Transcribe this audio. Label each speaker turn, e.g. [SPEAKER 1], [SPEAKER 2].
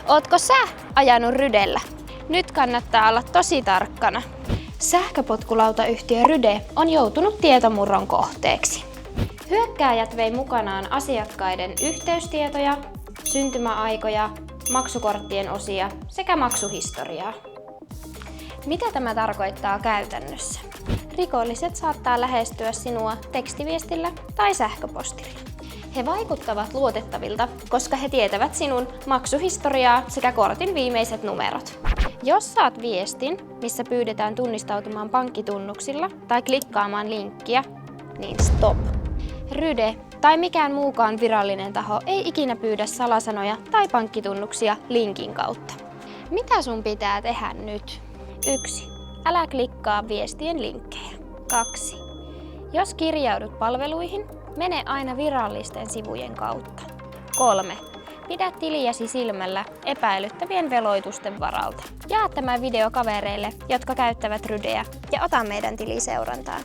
[SPEAKER 1] Ootko sä ajanut Rydellä? Nyt kannattaa olla tosi tarkkana. Sähköpotkulautayhtiö Ryde on joutunut tietomurron kohteeksi. Hyökkääjät vei mukanaan asiakkaiden yhteystietoja, syntymäaikoja, maksukorttien osia sekä maksuhistoriaa. Mitä tämä tarkoittaa käytännössä? Rikolliset saattaa lähestyä sinua tekstiviestillä tai sähköpostilla. He vaikuttavat luotettavilta, koska he tietävät sinun maksuhistoriaa sekä kortin viimeiset numerot. Jos saat viestin, missä pyydetään tunnistautumaan pankkitunnuksilla tai klikkaamaan linkkiä, niin stop. Ryde tai mikään muukaan virallinen taho ei ikinä pyydä salasanoja tai pankkitunnuksia linkin kautta. Mitä sun pitää tehdä nyt? 1. Älä klikkaa viestien linkkejä. 2. Jos kirjaudut palveluihin, mene aina virallisten sivujen kautta. 3. Pidä tiliäsi silmällä epäilyttävien veloitusten varalta. Jaa tämä video kavereille, jotka käyttävät Rydeä, ja ota meidän tiliseurantaan.